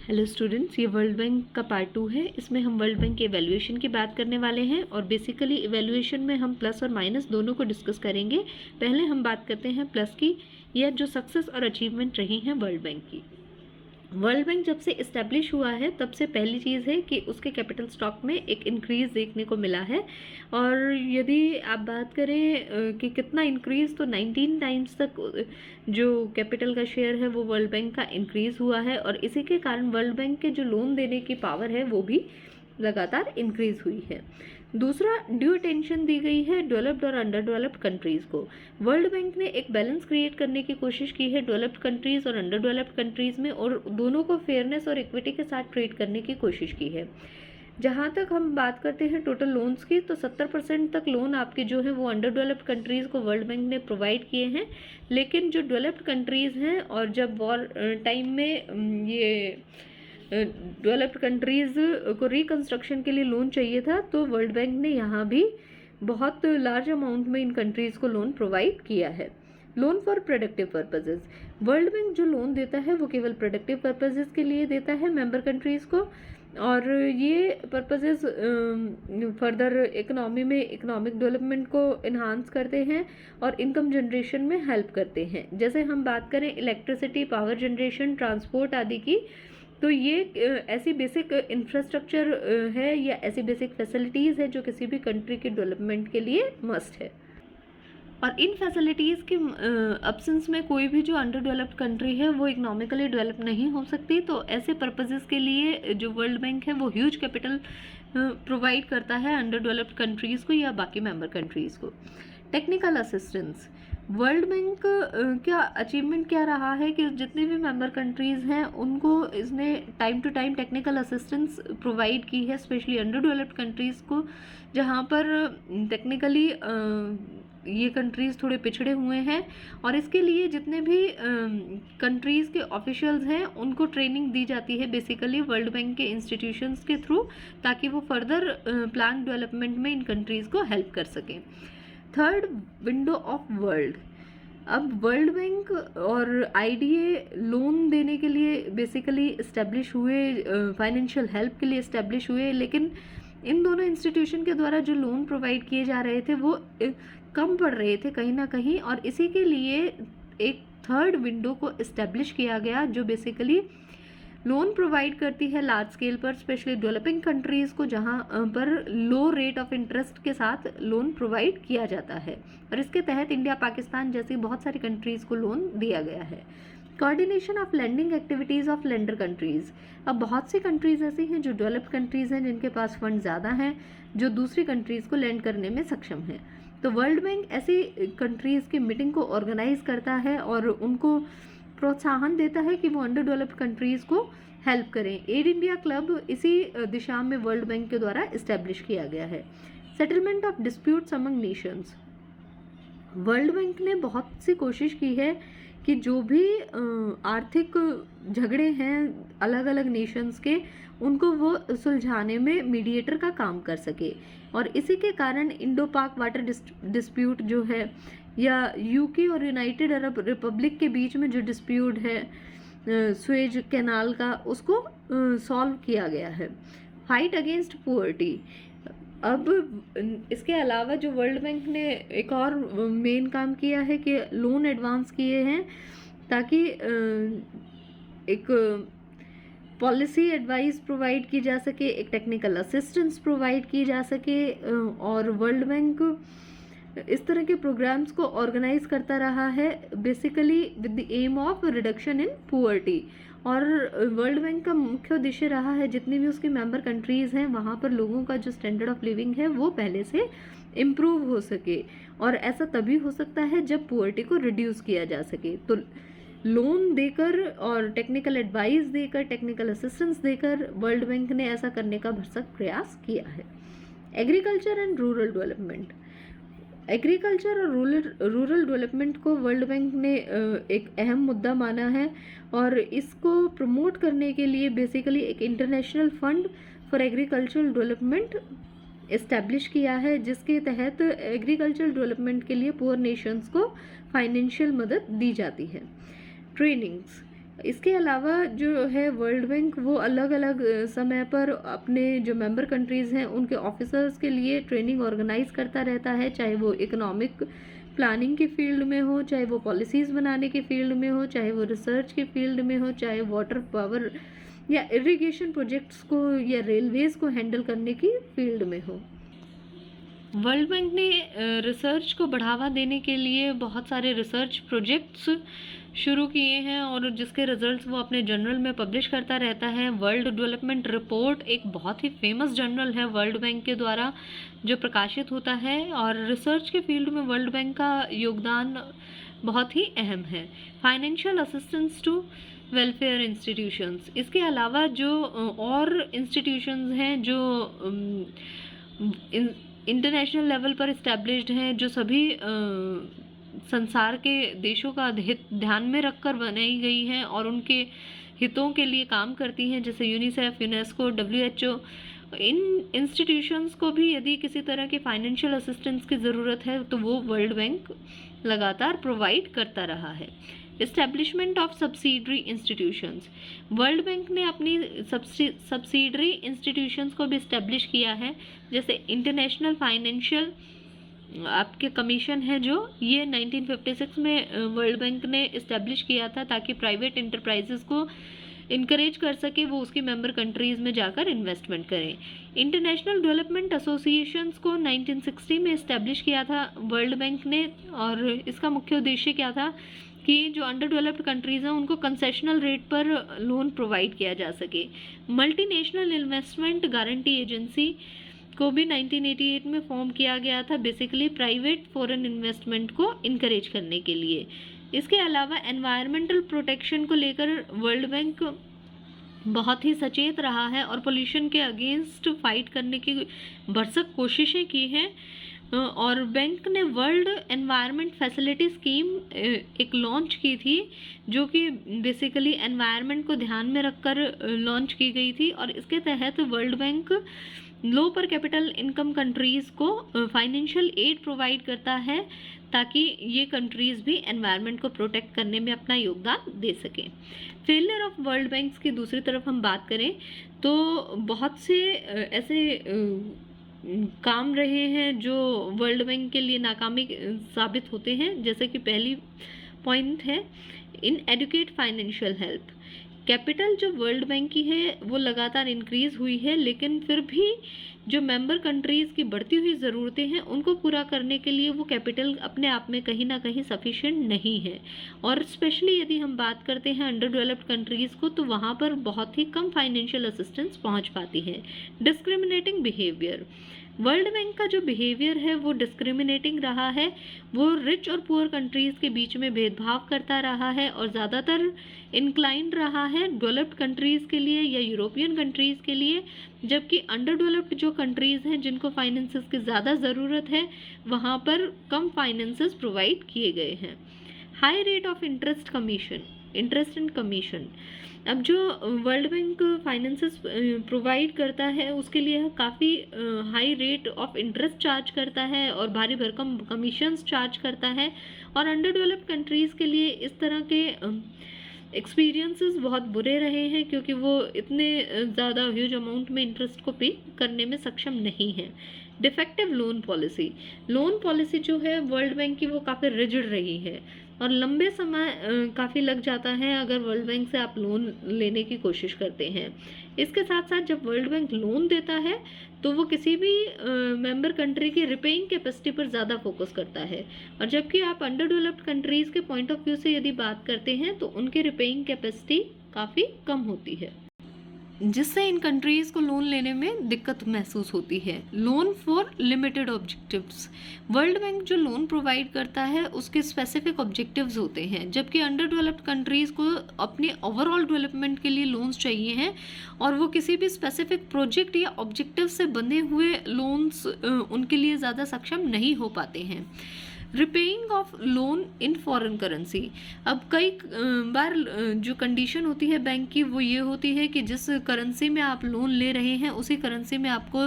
Hello students, ये world bank का part 2 है। इसमें हम वर्ल्ड बैंक के इवैल्यूएशन की बात करने वाले हैं और बेसिकली इवैल्यूएशन में हम प्लस और माइनस दोनों को डिस्कस करेंगे। पहले हम बात करते हैं प्लस की, या जो सक्सेस और अचीवमेंट रही हैं वर्ल्ड बैंक की। वर्ल्ड बैंक जब से इस्टेब्लिश हुआ है तब से पहली चीज़ है कि उसके कैपिटल स्टॉक में एक इंक्रीज़ देखने को मिला है। और यदि आप बात करें कि कितना इंक्रीज़, तो 19 टाइम्स तक जो कैपिटल का शेयर है वो वर्ल्ड बैंक का इंक्रीज़ हुआ है। और इसी के कारण वर्ल्ड बैंक के जो लोन देने की पावर है वो भी लगातार इंक्रीज़ हुई है। दूसरा, ड्यू अटेंशन दी गई है डेवलप्ड और अंडर डेवलप्ड कंट्रीज़ को। वर्ल्ड बैंक ने एक बैलेंस क्रिएट करने की कोशिश की है डेवलप्ड कंट्रीज़ और अंडर डेवलप्ड कंट्रीज़ में, और दोनों को फेयरनेस और इक्विटी के साथ ट्रीट करने की कोशिश की है। जहाँ तक हम बात करते हैं टोटल लोन्स की, तो 70% तक लोन आपके जो है वो अंडर डेवलप्ड कंट्रीज़ को वर्ल्ड बैंक ने प्रोवाइड किए हैं। लेकिन जो डेवलप्ड कंट्रीज़ हैं, और जब वॉर टाइम में ये डेवलप्ड कंट्रीज़ को रिकंस्ट्रक्शन के लिए लोन चाहिए था, तो वर्ल्ड बैंक ने यहाँ भी बहुत लार्ज अमाउंट में इन कंट्रीज़ को लोन प्रोवाइड किया है। Loan for productive purposes, world bank जो लोन देता है वो केवल प्रोडक्टिव पर्पजेज़ के लिए देता है मेंबर कंट्रीज़ को, और ये पर्पजेज़ फर्दर इकोनॉमी में इकोनॉमिक डेवलपमेंट को इन्हांस करते हैं और इनकम जनरेशन में हेल्प करते हैं। जैसे हम बात करें इलेक्ट्रिसिटी, पावर जनरेशन, ट्रांसपोर्ट आदि की, तो ये ऐसी बेसिक इंफ्रास्ट्रक्चर है या ऐसी बेसिक फैसिलिटीज़ है जो किसी भी कंट्री के डेवलपमेंट के लिए मस्ट है। और इन फैसिलिटीज़ के अब्सेंस में कोई भी जो अंडर डेवलप्ड कंट्री है वो इकोनॉमिकली डेवलप नहीं हो सकती। तो ऐसे पर्पसेस के लिए जो वर्ल्ड बैंक है वो ह्यूज कैपिटल प्रोवाइड करता है अंडर डेवलप्ड कंट्रीज़ को या बाकी मेंबर कंट्रीज़ को। टेक्निकल असिस्टेंस, वर्ल्ड बैंक का अचीवमेंट क्या रहा है कि जितने भी मेंबर कंट्रीज़ हैं उनको इसने time to time technical assistance provide की है, स्पेशली अंडर डेवलप्ड कंट्रीज़ को, जहाँ पर टेक्निकली ये कंट्रीज़ थोड़े पिछड़े हुए हैं। और इसके लिए जितने भी कंट्रीज़ के ऑफिशियल्स हैं उनको ट्रेनिंग दी जाती है बेसिकली वर्ल्ड बैंक के इंस्टीट्यूशंस के थ्रू, ताकि वो फर्दर प्लान डेवलपमेंट में इन कंट्रीज़ को हेल्प कर सकें। थर्ड, विंडो ऑफ वर्ल्ड, अब वर्ल्ड बैंक और आईडीए लोन देने के लिए बेसिकली इस्टेब्लिश हुए, फाइनेंशियल हेल्प के लिए इस्टेब्लिश हुए, लेकिन इन दोनों इंस्टीट्यूशन के द्वारा जो लोन प्रोवाइड किए जा रहे थे वो कम पड़ रहे थे कहीं ना कहीं, और इसी के लिए एक थर्ड विंडो को इस्टेब्लिश किया गया जो बेसिकली लोन प्रोवाइड करती है लार्ज स्केल पर, स्पेशली डेवलपिंग कंट्रीज़ को, जहां पर लो रेट ऑफ इंटरेस्ट के साथ लोन प्रोवाइड किया जाता है। और इसके तहत इंडिया, पाकिस्तान जैसी बहुत सारी कंट्रीज़ को लोन दिया गया है। Coordination of landing activities of lender countries, अब बहुत सी कंट्रीज़ ऐसी हैं जो डेवलप्ड कंट्रीज़ हैं जिनके पास फंड ज़्यादा हैं, जो दूसरी कंट्रीज़ को लैंड करने में सक्षम हैं। तो वर्ल्ड बैंक ऐसी कंट्रीज़ की मीटिंग को ऑर्गेनाइज करता है और उनको प्रोत्साहन देता है कि वो अंडर डेवलप्ड कंट्रीज़ को हेल्प करें। एड इंडिया क्लब इसी दिशा में वर्ल्ड बैंक के द्वारा इस्टेब्लिश किया गया है। Settlement of disputes among Nations, world bank ने बहुत सी कोशिश की है कि जो भी आर्थिक झगड़े हैं अलग अलग नेशंस के, उनको वो सुलझाने में मीडिएटर का काम कर सके। और इसी के कारण इंडो पाक वाटर डिस्प्यूट जो है, या यूके और यूनाइटेड अरब रिपब्लिक के बीच में जो डिस्प्यूट है स्वेज कैनाल का, उसको सॉल्व किया गया है। फाइट अगेंस्ट पुअर्टी, अब इसके अलावा जो वर्ल्ड बैंक ने एक और मेन काम किया है कि लोन एडवांस किए हैं ताकि एक पॉलिसी एडवाइस प्रोवाइड की जा सके, एक टेक्निकल असिस्टेंस प्रोवाइड की जा सके। और वर्ल्ड बैंक इस तरह के प्रोग्राम्स को ऑर्गेनाइज करता रहा है basically with the aim of reduction in poverty. और वर्ल्ड बैंक का मुख्य उद्देश्य रहा है जितनी भी उसकी मेंबर कंट्रीज़ हैं वहाँ पर लोगों का जो स्टैंडर्ड ऑफ लिविंग है वो पहले से इम्प्रूव हो सके, और ऐसा तभी हो सकता है जब पुअर्टी को रिड्यूस किया जा सके। तो लोन देकर और टेक्निकल एडवाइस देकर, टेक्निकल असिस्टेंस देकर वर्ल्ड बैंक ने ऐसा करने का भरसक प्रयास किया है। Agriculture and rural development, agriculture और रूरल डेवलपमेंट को वर्ल्ड बैंक ने एक अहम मुद्दा माना है, और इसको प्रमोट करने के लिए बेसिकली एक international fund for agricultural development establish किया है, जिसके तहत एग्रीकल्चरल डेवलपमेंट के लिए पुअर नेशंस को फाइनेंशियल मदद दी जाती है। ट्रेनिंग्स, इसके अलावा जो है वर्ल्ड बैंक वो अलग अलग समय पर अपने जो मेंबर कंट्रीज़ हैं उनके ऑफिसर्स के लिए ट्रेनिंग ऑर्गेनाइज करता रहता है, चाहे वो इकोनॉमिक प्लानिंग के फील्ड में हो, चाहे वो पॉलिसीज़ बनाने के फील्ड में हो, चाहे वो रिसर्च के फील्ड में हो, चाहे वाटर पावर या इरिगेशन प्रोजेक्ट्स को या रेलवेज़ को हैंडल करने की फील्ड में हो। वर्ल्ड बैंक ने रिसर्च को बढ़ावा देने के लिए बहुत सारे रिसर्च प्रोजेक्ट्स शुरू किए हैं और जिसके रिजल्ट्स वो अपने जर्नल में पब्लिश करता रहता है। वर्ल्ड डेवलपमेंट रिपोर्ट एक बहुत ही फेमस जर्नल है वर्ल्ड बैंक के द्वारा जो प्रकाशित होता है और रिसर्च के फील्ड में वर्ल्ड बैंक का योगदान बहुत ही अहम है। Financial assistance to welfare institutions, इसके अलावा जो और इंस्टीट्यूशंस हैं जो इंटरनेशनल लेवल पर इस्टेब्लिश्ड हैं, जो सभी संसार के देशों का हित ध्यान में रखकर बनाई गई हैं और उनके हितों के लिए काम करती हैं, जैसे UNICEF, UNESCO, WHO। In institutions को भी यदि किसी तरह के फाइनेंशियल असिस्टेंस की ज़रूरत है तो वो वर्ल्ड बैंक लगातार प्रोवाइड करता रहा है। Establishment of subsidiary institutions, world bank ने अपनी सब्सिडरी इंस्टीट्यूशंस को भी इस्टेब्लिश किया है, जैसे इंटरनेशनल फाइनेंशियल आपके कमीशन है जो ये 1956 में वर्ल्ड बैंक ने इस्टेब्लिश किया था ताकि प्राइवेट इंटरप्राइजेस को इनकरेज कर सके वो उसकी मेंबर कंट्रीज़ में जाकर इन्वेस्टमेंट करें। इंटरनेशनल डेवलपमेंट एसोसिएशंस को 1960 में इस्टेब्लिश किया था वर्ल्ड बैंक ने और इसका मुख्य उद्देश्य क्या था कि जो अंडर डेवलप्ड कंट्रीज़ हैं उनको कंसेशनल रेट पर लोन प्रोवाइड किया जा सके। मल्टीनेशनल इन्वेस्टमेंट गारंटी एजेंसी को भी 1988 में फॉर्म किया गया था, बेसिकली प्राइवेट फॉरेन इन्वेस्टमेंट को इनकरेज करने के लिए। इसके अलावा एनवायरमेंटल प्रोटेक्शन को लेकर वर्ल्ड बैंक बहुत ही सचेत रहा है और पोल्यूशन के अगेंस्ट फाइट करने की भरसक कोशिशें की हैं और बैंक ने वर्ल्ड एनवायरनमेंट फैसिलिटी स्कीम एक लॉन्च की थी जो कि बेसिकली एनवायरनमेंट को ध्यान में रखकर लॉन्च की गई थी और इसके तहत वर्ल्ड बैंक लो पर कैपिटल इनकम कंट्रीज़ को फाइनेंशियल एड प्रोवाइड करता है ताकि ये कंट्रीज़ भी एनवायरनमेंट को प्रोटेक्ट करने में अपना योगदान दे सकें। फेलियर ऑफ वर्ल्ड बैंक्स की दूसरी तरफ हम बात करें तो बहुत से ऐसे काम रहे हैं जो वर्ल्ड बैंक के लिए नाकामी साबित होते हैं, जैसे कि पहली पॉइंट है इनएडुकेट फाइनेंशियल हेल्प। कैपिटल जो वर्ल्ड बैंक की है वो लगातार इंक्रीज़ हुई है, लेकिन फिर भी जो मेंबर कंट्रीज़ की बढ़ती हुई ज़रूरतें हैं उनको पूरा करने के लिए वो कैपिटल अपने आप में कहीं ना कहीं सफिशिएंट नहीं है और स्पेशली यदि हम बात करते हैं अंडर डेवलप्ड कंट्रीज़ को तो वहाँ पर बहुत ही कम फाइनेंशियल असिस्टेंस पहुँच पाती है। डिस्क्रिमिनेटिंग बिहेवियर, वर्ल्ड बैंक का जो बिहेवियर है वो डिस्क्रिमिनेटिंग रहा है, वो रिच और पुअर कंट्रीज़ के बीच में भेदभाव करता रहा है और ज़्यादातर इंक्लाइंड रहा है डेवलप्ड कंट्रीज़ के लिए या यूरोपियन कंट्रीज़ के लिए, जबकि अंडर डेवलप्ड जो कंट्रीज़ हैं जिनको फाइनेंसेस की ज़्यादा ज़रूरत है वहाँ पर कम फाइनेंसेस प्रोवाइड किए गए हैं। High rate of interest and commission, अब जो वर्ल्ड बैंक फाइनेंसेस प्रोवाइड करता है उसके लिए काफ़ी high rate of interest charge करता है और भारी भरकम कमीशंस चार्ज करता है और अंडर डेवलप्ड कंट्रीज़ के लिए इस तरह के एक्सपीरियंसेस बहुत बुरे रहे हैं क्योंकि वो इतने ज़्यादा ह्यूज अमाउंट में इंटरेस्ट को पे करने में सक्षम नहीं है। डिफेक्टिव लोन पॉलिसी जो है वर्ल्ड बैंक की वो काफ़ी रिजिड रही है और लंबे समय काफ़ी लग जाता है अगर वर्ल्ड बैंक से आप लोन लेने की कोशिश करते हैं। इसके साथ साथ जब वर्ल्ड बैंक लोन देता है तो वो किसी भी मेंबर कंट्री की रिपेइंग कैपेसिटी पर ज़्यादा फोकस करता है और जबकि आप अंडर डेवलप्ड कंट्रीज़ के पॉइंट ऑफ व्यू से यदि बात करते हैं तो उनकी रिपेइंग कैपेसिटी काफ़ी कम होती है, जिससे इन कंट्रीज़ को लोन लेने में दिक्कत महसूस होती है। Loan for limited objectives, world bank जो लोन प्रोवाइड करता है उसके स्पेसिफिक ऑब्जेक्टिव्स होते हैं, जबकि अंडर डेवलप्ड कंट्रीज़ को अपने ओवरऑल डेवलपमेंट के लिए लोन्स चाहिए हैं और वो किसी भी स्पेसिफिक प्रोजेक्ट या ऑब्जेक्टिव से बंधे हुए लोन्स उनके लिए ज़्यादा सक्षम नहीं हो पाते हैं। Repaying of loan in foreign currency. अब कई बार जो कंडीशन होती है बैंक की वो ये होती है कि जिस करेंसी में आप लोन ले रहे हैं उसी करेंसी में आपको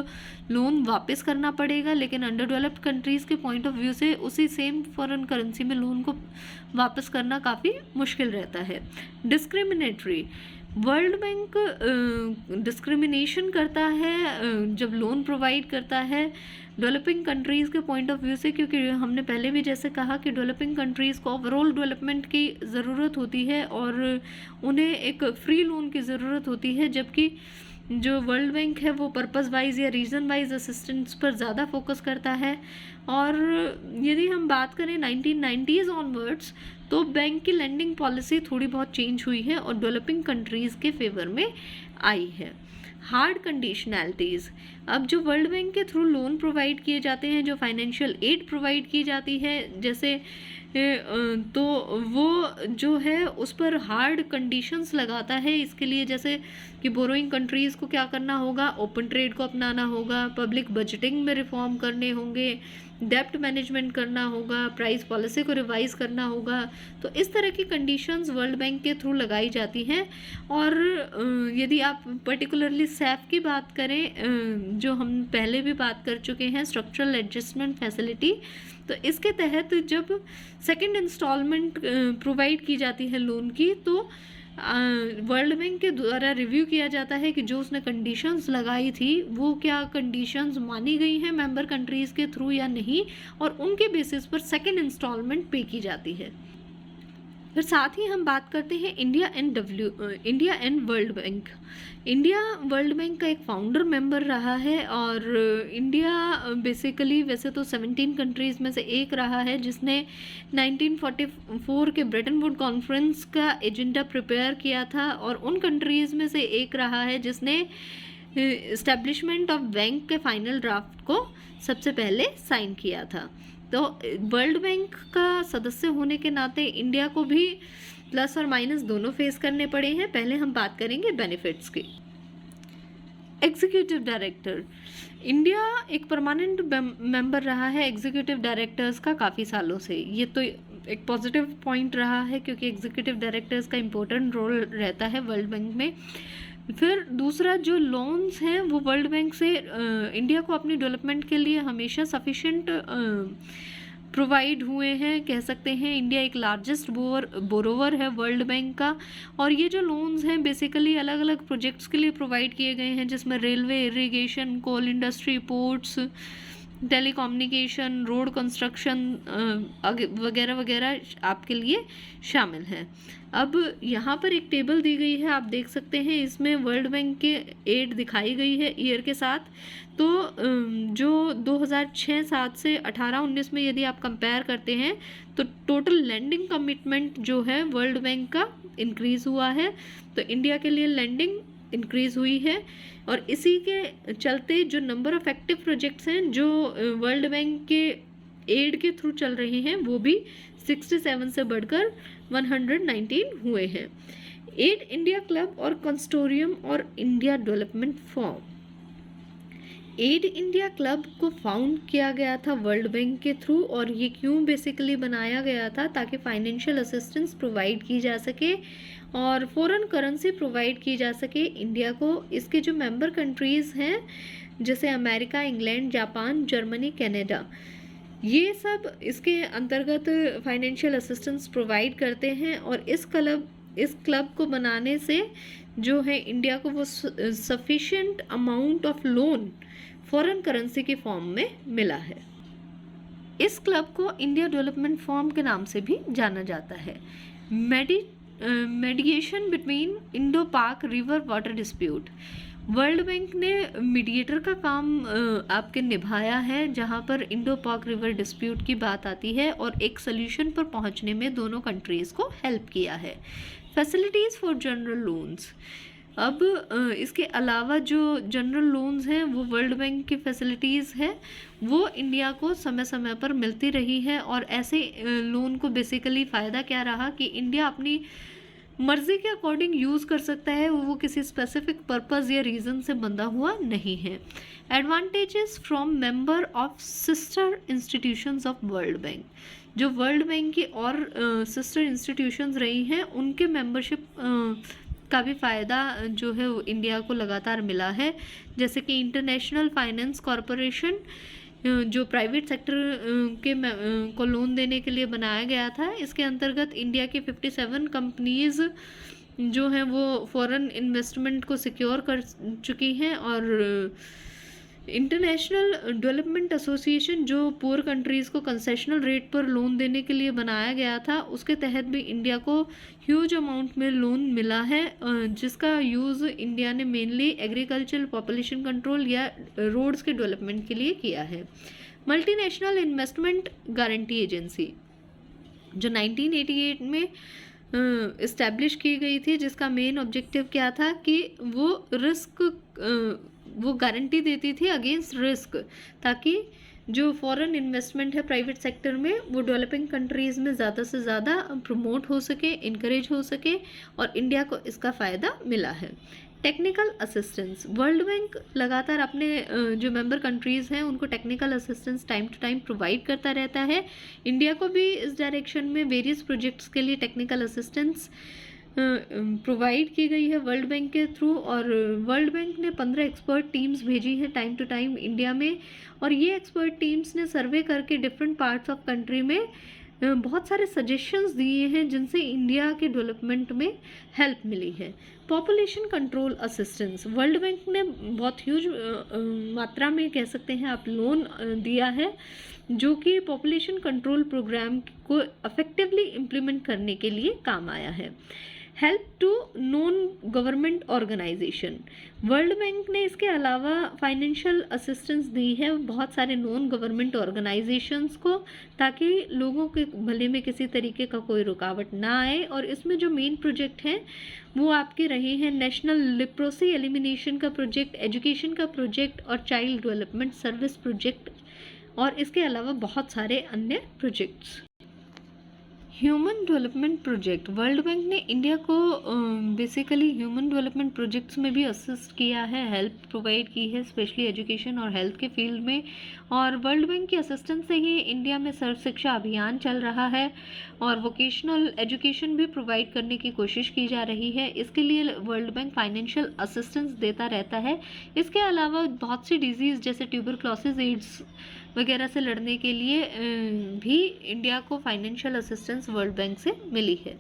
लोन वापस करना पड़ेगा, लेकिन अंडर डेवलप्ड कंट्रीज़ के पॉइंट ऑफ व्यू से उसी सेम फॉरेन करेंसी में लोन को वापस करना काफ़ी मुश्किल रहता है। डिस्क्रिमिनेटरी, वर्ल्ड बैंक डिस्क्रिमिनेशन करता है जब लोन प्रोवाइड करता है डेवलपिंग कंट्रीज़ के पॉइंट ऑफ व्यू से, क्योंकि हमने पहले भी जैसे कहा कि डेवलपिंग कंट्रीज़ को ओवरऑल डेवलपमेंट की ज़रूरत होती है और उन्हें एक फ्री लोन की ज़रूरत होती है, जबकि जो वर्ल्ड बैंक है वो पर्पस वाइज या रीजन वाइज असिस्टेंस पर ज़्यादा फोकस करता है। और यदि हम बात करें 1990s ऑनवर्ड्स तो बैंक की लेंडिंग पॉलिसी थोड़ी बहुत चेंज हुई है और डेवलपिंग कंट्रीज़ के फेवर में आई है। हार्ड कंडीशनैलिटीज़, अब जो वर्ल्ड बैंक के थ्रू लोन प्रोवाइड किए जाते हैं, जो फाइनेंशियल एड प्रोवाइड की जाती है जैसे तो वो जो है उस पर हार्ड कंडीशंस लगाता है इसके लिए, जैसे कि बोरोइंग कंट्रीज़ को क्या करना होगा, ओपन ट्रेड को अपनाना होगा, पब्लिक बजटिंग में रिफॉर्म करने होंगे, डेप्ट मैनेजमेंट करना होगा, प्राइस पॉलिसी को रिवाइज करना होगा। तो इस तरह की कंडीशंस वर्ल्ड बैंक के थ्रू लगाई जाती हैं। और यदि आप पर्टिकुलरली सैफ की बात करें, जो हम पहले भी बात कर चुके हैं, स्ट्रक्चरल एडजस्टमेंट फैसिलिटी, तो इसके तहत जब सेकंड इंस्टॉलमेंट प्रोवाइड की जाती है लोन की तो वर्ल्ड बैंक के द्वारा रिव्यू किया जाता है कि जो उसने कंडीशंस लगाई थी वो क्या कंडीशंस मानी गई हैं मेंबर कंट्रीज़ के थ्रू या नहीं, और उनके बेसिस पर सेकंड इंस्टॉलमेंट पे की जाती है। फिर साथ ही हम बात करते हैं India and world bank. India world bank का एक फाउंडर मेंबर रहा है और इंडिया बेसिकली वैसे तो 17 कंट्रीज़ में से एक रहा है जिसने 1944 के ब्रेटन वुड कॉन्फ्रेंस का एजेंडा प्रिपेयर किया था, और उन कंट्रीज़ में से एक रहा है जिसने इस्टेब्लिशमेंट ऑफ बैंक के फाइनल ड्राफ्ट को सबसे पहले साइन किया था। तो वर्ल्ड बैंक का सदस्य होने के नाते इंडिया को भी प्लस और माइनस दोनों फेस करने पड़े हैं। पहले हम बात करेंगे बेनिफिट्स की। एग्जीक्यूटिव डायरेक्टर, इंडिया एक परमानेंट मेंबर रहा है एग्जीक्यूटिव डायरेक्टर्स का काफ़ी सालों से। ये तो एक पॉजिटिव पॉइंट रहा है क्योंकि एग्जीक्यूटिव डायरेक्टर्स का इम्पोर्टेंट रोल रहता है वर्ल्ड बैंक में। फिर दूसरा, जो लोन्स हैं वो वर्ल्ड बैंक से इंडिया को अपनी डेवलपमेंट के लिए हमेशा सफिशिएंट प्रोवाइड हुए हैं। कह सकते हैं इंडिया एक लार्जेस्ट बोरोवर है वर्ल्ड बैंक का, और ये जो लोन्स हैं बेसिकली अलग अलग प्रोजेक्ट्स के लिए प्रोवाइड किए गए हैं, जिसमें railway, irrigation, coal industry, ports, telecommunication, road construction वगैरह वगैरह आपके लिए शामिल हैं। अब यहाँ पर एक टेबल दी गई है, आप देख सकते हैं, इसमें वर्ल्ड बैंक के एड दिखाई गई है ईयर के साथ। तो जो 2006-07 से 18-19 में यदि आप कंपेयर करते हैं तो टोटल लैंडिंग कमिटमेंट जो है वर्ल्ड बैंक का इंक्रीज़ हुआ है, तो इंडिया के लिए लैंडिंग इंक्रीज़ हुई है। और इसी के चलते जो नंबर ऑफ एक्टिव प्रोजेक्ट्स हैं जो वर्ल्ड बैंक के एड के थ्रू चल रहे हैं वो भी 67 से बढ़कर 119 हुए हैं। एड इंडिया क्लब और कंसोर्टियम और India development forum. Aid India club को फाउंड किया गया था वर्ल्ड बैंक के थ्रू, और ये क्यों बेसिकली बनाया गया था, ताकि फाइनेंशियल असिस्टेंस प्रोवाइड की जा सके और फॉरेन करेंसी प्रोवाइड की जा सके इंडिया को। इसके जो मेंबर कंट्रीज़ हैं जैसे America, England, Japan, Germany, Canada, ये सब इसके अंतर्गत फाइनेंशियल असिस्टेंस प्रोवाइड करते हैं। और इस क्लब को बनाने से जो है इंडिया को वो sufficient amount of loan foreign currency के फॉर्म में मिला है। इस क्लब को इंडिया डेवलपमेंट फॉर्म के नाम से भी जाना जाता है। मेडिएशन बिटवीन इंडो पाक river water dispute, world bank ने मीडिएटर का काम आपके निभाया है, जहां पर इंडो पाक रिवर डिस्प्यूट की बात आती है और एक सोल्यूशन पर पहुंचने में दोनों कंट्रीज़ को हेल्प किया है। फैसिलिटीज़ फॉर जनरल लोन्स, अब इसके अलावा जो जनरल लोन्स हैं वो वर्ल्ड बैंक की फैसिलिटीज़ है, वो इंडिया को समय समय पर मिलती रही है। और ऐसे लोन को बेसिकली फ़ायदा क्या रहा कि इंडिया अपनी मर्जी के अकॉर्डिंग यूज़ कर सकता है, वो किसी स्पेसिफिक पर्पस या रीज़न से बंधा हुआ नहीं है। Advantages from member of sister institutions of world bank, जो वर्ल्ड बैंक की और सिस्टर इंस्टीट्यूशंस रही हैं उनके मेंबरशिप का भी फ़ायदा जो है वो इंडिया को लगातार मिला है। जैसे कि इंटरनेशनल फाइनेंस कॉरपोरेशन जो प्राइवेट सेक्टर को लोन देने के लिए बनाया गया था, इसके अंतर्गत इंडिया के 57 कंपनीज़ जो हैं वो फॉरेन इन्वेस्टमेंट को सिक्योर कर चुकी हैं। और इंटरनेशनल डेवलपमेंट एसोसिएशन जो पुअर कंट्रीज़ को कंसेशनल रेट पर लोन देने के लिए बनाया गया था, उसके तहत भी इंडिया को ह्यूज अमाउंट में लोन मिला है, जिसका यूज़ इंडिया ने मेनली एग्रीकल्चर, पॉपुलेशन कंट्रोल या रोड्स के डेवलपमेंट के लिए किया है। मल्टीनेशनल इन्वेस्टमेंट गारंटी एजेंसी जो 1988 में इस्टेब्लिश की गई थी, जिसका मेन ऑब्जेक्टिव क्या था कि वो गारंटी देती थी अगेंस्ट रिस्क, ताकि जो फॉरेन इन्वेस्टमेंट है प्राइवेट सेक्टर में वो डेवलपिंग कंट्रीज़ में ज़्यादा से ज़्यादा प्रमोट हो सके, इनकरेज हो सके, और इंडिया को इसका फ़ायदा मिला है। टेक्निकल असिस्टेंस, वर्ल्ड बैंक लगातार अपने जो मेंबर कंट्रीज़ हैं उनको technical assistance time to time provide करता रहता है। इंडिया को भी इस डायरेक्शन में वेरियस प्रोजेक्ट्स के लिए टेक्निकल असिस्टेंस प्रोवाइड की गई है वर्ल्ड बैंक के थ्रू। और वर्ल्ड बैंक ने 15 एक्सपर्ट टीम्स भेजी हैं टाइम टू टाइम इंडिया में, और ये एक्सपर्ट टीम्स ने सर्वे करके डिफरेंट पार्ट्स ऑफ कंट्री में बहुत सारे सजेशंस दिए हैं, जिनसे इंडिया के डेवलपमेंट में हेल्प मिली है। Population control assistance, world bank ने बहुत ह्यूज मात्रा में कह सकते हैं आप लोन दिया है, जो कि पॉपुलेशन कंट्रोल प्रोग्राम को इफेक्टिवली इम्प्लीमेंट करने के लिए काम आया है। Help to non government organisation, world bank ने इसके अलावा फाइनेंशियल असिस्टेंस दी है बहुत सारे नॉन गवर्नमेंट ऑर्गेनाइजेशंस को, ताकि लोगों के भले में किसी तरीके का कोई रुकावट ना आए। और इसमें जो मेन प्रोजेक्ट हैं वो आपके रहे हैं नेशनल लिप्रोसी एलिमिनेशन का प्रोजेक्ट, एजुकेशन का प्रोजेक्ट और चाइल्ड डेवलपमेंट सर्विस प्रोजेक्ट, और इसके अलावा बहुत सारे अन्य projects. Human development project, world bank ने इंडिया को बेसिकली ह्यूमन डेवलपमेंट प्रोजेक्ट्स में भी असिस्ट किया है, हेल्प प्रोवाइड की है, स्पेशली एजुकेशन और हेल्थ के फील्ड में। और वर्ल्ड बैंक की असिस्टेंस से ही इंडिया में सर्व शिक्षा अभियान चल रहा है, और वोकेशनल एजुकेशन भी प्रोवाइड करने की कोशिश की जा रही है। इसके लिए वर्ल्ड बैंक फाइनेंशियल असिस्टेंस देता रहता है। इसके अलावा बहुत सी डिजीज़ जैसे ट्यूबरक्लोसिस, एड्स वगैरह से लड़ने के लिए भी इंडिया को फाइनेंशियल असिस्टेंस वर्ल्ड बैंक से मिली है।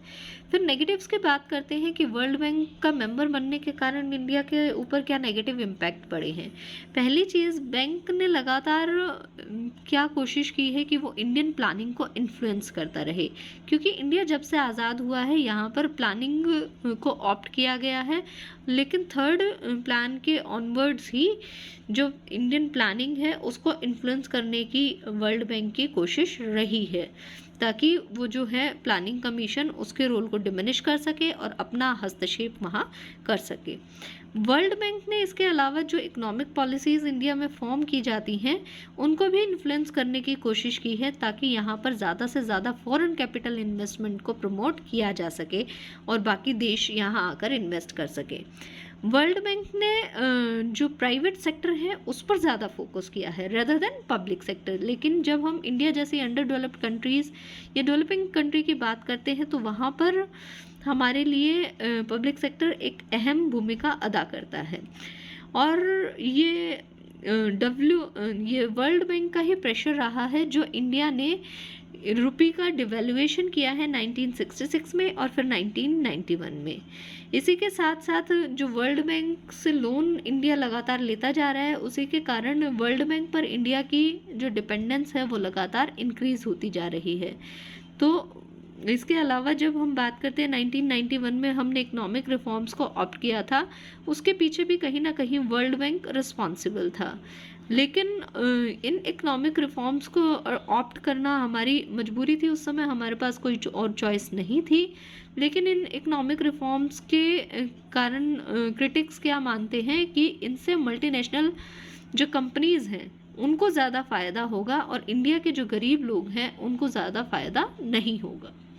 फिर नेगेटिव्स की बात करते हैं कि वर्ल्ड बैंक का मेंबर बनने के कारण इंडिया के ऊपर क्या नेगेटिव इम्पैक्ट पड़े हैं। पहली चीज़, बैंक ने लगातार क्या कोशिश की है कि वो इंडियन प्लानिंग को इन्फ्लुएंस करता रहे, क्योंकि इंडिया जब से आज़ाद हुआ है यहाँ पर प्लानिंग को ऑप्ट किया गया है, लेकिन थर्ड प्लान के ऑनवर्ड्स ही जो इंडियन प्लानिंग है उसको इन्फ्लुएंस करने की वर्ल्ड बैंक की कोशिश रही है, ताकि वो जो है प्लानिंग कमीशन उसके रोल को डिमिनिश कर सके और अपना हस्तक्षेप वहाँ कर सके। वर्ल्ड बैंक ने इसके अलावा जो इकोनॉमिक पॉलिसीज़ इंडिया में फॉर्म की जाती हैं उनको भी इन्फ्लुएंस करने की कोशिश की है, ताकि यहाँ पर ज़्यादा से ज़्यादा फॉरेन कैपिटल इन्वेस्टमेंट को प्रमोट किया जा सके और बाकी देश यहाँ आकर इन्वेस्ट कर सके। वर्ल्ड बैंक ने जो प्राइवेट सेक्टर है उस पर ज़्यादा फोकस किया है रेदर देन पब्लिक सेक्टर। लेकिन जब हम इंडिया जैसी अंडर डेवलप्ड कंट्रीज़ या डेवलपिंग कंट्री की बात करते हैं तो वहाँ पर हमारे लिए पब्लिक सेक्टर एक अहम भूमिका अदा करता है। और ये वर्ल्ड बैंक का ही प्रेशर रहा है जो इंडिया ने रुपी का डिवेल्युएशन किया है 1966 में और फिर 1991 में। इसी के साथ साथ जो वर्ल्ड बैंक से लोन इंडिया लगातार लेता जा रहा है, उसी के कारण वर्ल्ड बैंक पर इंडिया की जो डिपेंडेंस है वो लगातार इंक्रीज़ होती जा रही है। तो इसके अलावा जब हम बात करते हैं 1991 में हमने इकोनॉमिक रिफॉर्म्स को ऑप्ट किया था, उसके पीछे भी कहीं ना कहीं वर्ल्ड बैंक रिस्पॉन्सिबल था। लेकिन इन इकोनॉमिक रिफॉर्म्स को ऑप्ट करना हमारी मजबूरी थी, उस समय हमारे पास कोई और चॉइस नहीं थी। लेकिन इन इकोनॉमिक रिफॉर्म्स के कारण क्रिटिक्स क्या मानते हैं कि इनसे मल्टीनेशनल जो कंपनीज़ हैं उनको ज़्यादा फ़ायदा होगा और इंडिया के जो गरीब लोग हैं उनको ज़्यादा फ़ायदा नहीं होगा।